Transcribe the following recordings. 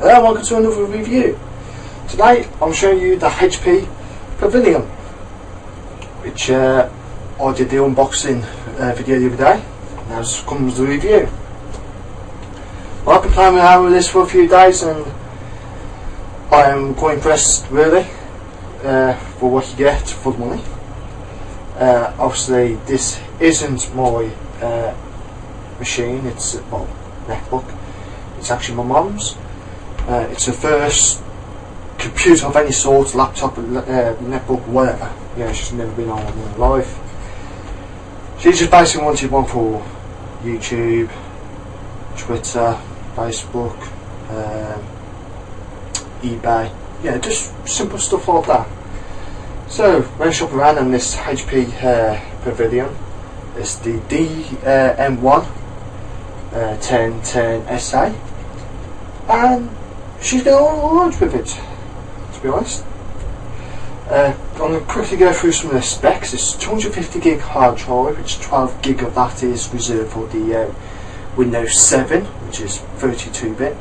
Hello and welcome to another review. Today I'm showing you the HP Pavilion, which I did the unboxing video the other day. Now comes the review. Well, I've been playing around with this for a few days and I am quite impressed really for what you get for the money. Obviously this isn't my machine, it's well, netbook. It's actually my mum's. It's her first computer of any sort, laptop, netbook, whatever. Yeah, she's never been on one in her life. She just basically wanted one for YouTube, Twitter, Facebook, eBay. Yeah, just simple stuff like that. So, when I shop around on this HP Pavilion, it's the dm1 1010sa, and she's got all right with it, to be honest. I'm going to quickly go through some of the specs. It's 250 gig hard drive, which 12 gig of that is reserved for the Windows 7, which is 32-bit.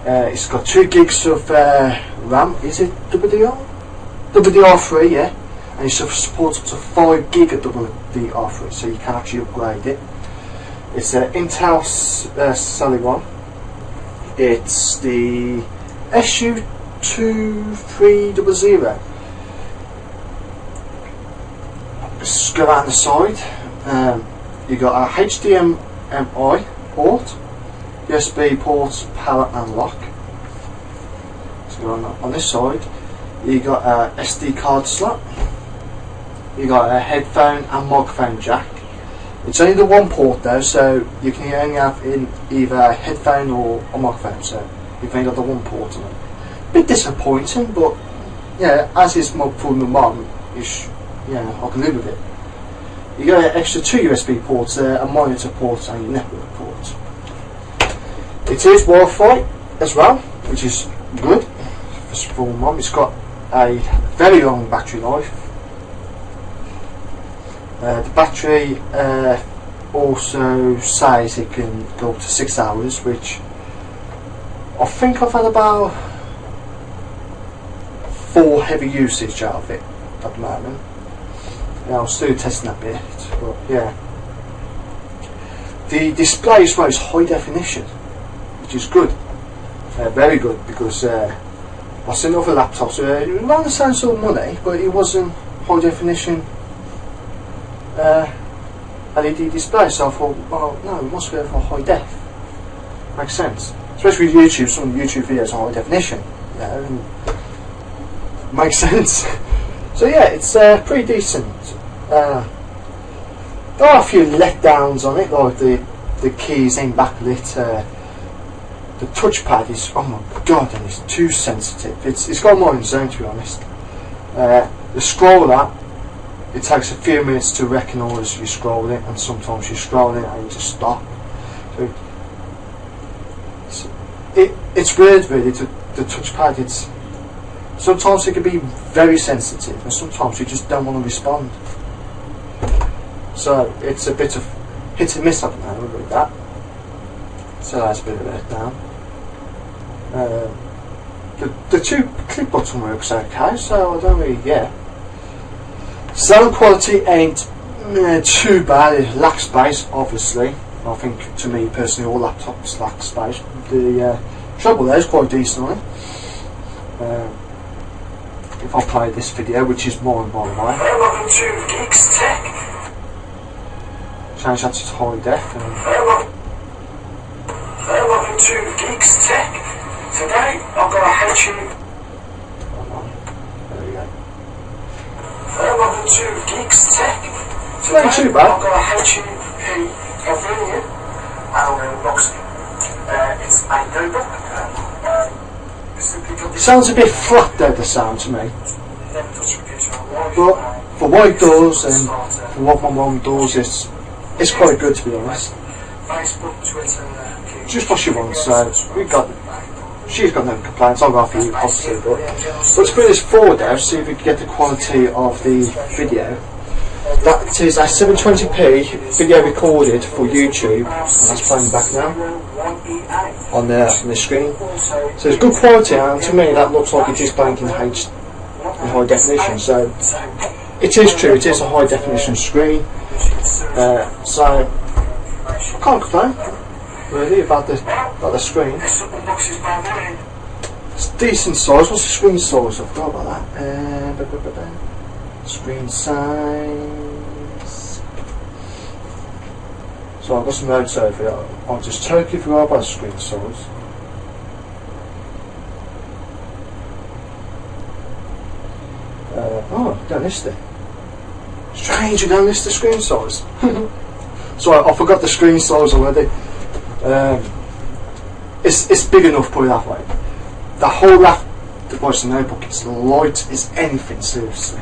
It's got 2 gigs of RAM. Is it DDR3, yeah, and it supports up to 5 gig of DDR3, so you can actually upgrade it. It's an Intel Celeron. It's the SU2300. Let's go around the side. You got a HDMI port, USB port, power and lock. So on this side, you got a SD card slot. You got a headphone and microphone jack. It's only the one port though, so you can only have in either a headphone or a microphone, so you've only got the one port on it. Bit disappointing, but yeah, as is for my mum, yeah, I can live with it. You got an extra 2 USB ports there, a monitor port and your network port. It is Wi-Fi as well, which is good for my mum. It's got a very long battery life. The battery also says it can go up to 6 hours, which I think I've had about 4 heavy usage out of it at the moment. Yeah, I'm still testing that bit, but yeah. The display as well is high definition, which is good, very good, because I've seen other laptops around the same sort of money, but it wasn't high definition LED display, so I thought, well, no, it must go for high def. Makes sense. Especially with YouTube, some YouTube videos are high definition. Yeah, makes sense. So yeah, it's pretty decent. There are a few letdowns on it, like the keys ain't backlit. The touchpad is, oh my god, and it's too sensitive. It's got more in zone, to be honest. The scroller, it takes a few minutes to recognise you're scrolling, and sometimes you're scrolling and you just stop. So it's weird really, the touchpad. Sometimes it can be very sensitive and sometimes you just don't want to respond. So it's a bit of hit and miss at the moment with that. So that's a bit of a letdown. The 2 click button works okay, so I don't really get. Sound quality ain't too bad. It lacks space, obviously. I think, to me personally, all laptops lack space. The treble there is quite decent on it. If I play this video, which is more and more away. Welcome to Geeks Tech. Change that to high def. Welcome to Geeks Tech. Today I've got a HP. There we go. Welcome to Geeks Tech. Today I've got a HP Pavilion and an unboxing. It's a notebook. Sounds a bit flat though, the sound to me. But for what it does and for what my mum does, it's quite good, to be honest. Facebook, Twitter, just what she wants, so she's got no complaints. I'll go for you, obviously, but let's put this forward now, see if we can get the quality of the video. That is a 720p video recorded for YouTube, and that's playing back now on the screen. So it's good quality, and to me that looks like it is playing in high definition. So it is true, it is a high definition screen. So I can't complain really about the screen. It's decent size. What's the screen size? I forgot about that. Screen size. So I've got some notes over here. I'll just totally forgot about the screen size. Oh, don't list it. Strange, you don't list the screen size. So I forgot the screen size already. It's big enough, put it that way. The whole left device notebook is light as anything, seriously.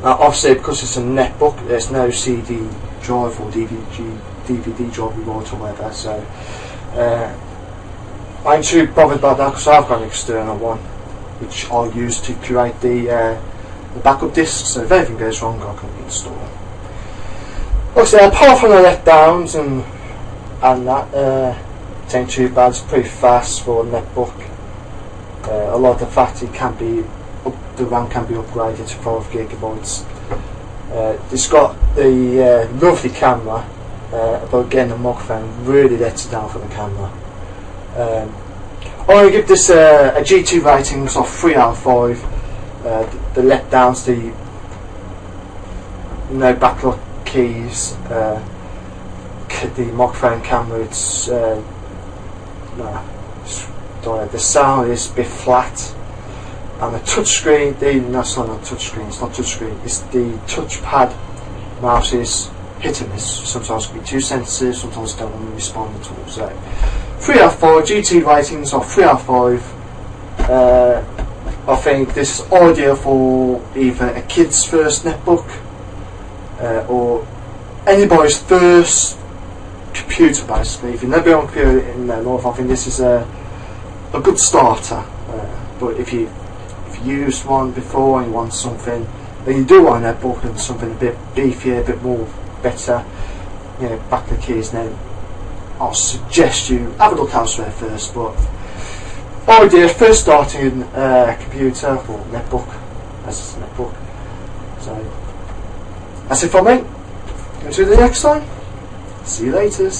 Obviously, because it's a netbook, there's no CD drive or DVD drive we write or whatever, so I ain't too bothered about that because I've got an external one which I'll use to create the backup disk, so if anything goes wrong I can install it. Obviously, apart from the letdowns and that, it ain't too bad. It's pretty fast for a netbook. A lot of the fact the RAM can be upgraded to 5 gigabytes. It's got the lovely camera, but again the microphone really lets it down for the camera. I'm going to give this a G2 ratings of 3 out of 5. The letdowns, the no backlight keys, the microphone camera, the sound is a bit flat, and the touchscreen, it's not touchscreen, it's the touchpad mouse is hit and miss. Sometimes it can be too sensitive, sometimes it don't want to respond at all. So 3 out of 5, GT ratings of 3 out of 5. I think this is ideal for either a kid's first netbook or anybody's first computer, basically. If you've never been on a computer in their life, I think this is a good starter. But if you used one before and you want something, then you do want a netbook and something a bit beefier, a bit more better, back the keys, then I'll suggest you have a look elsewhere first. But idea first starting a computer or netbook, as a netbook. So that's it for me. Until the next time, see you later.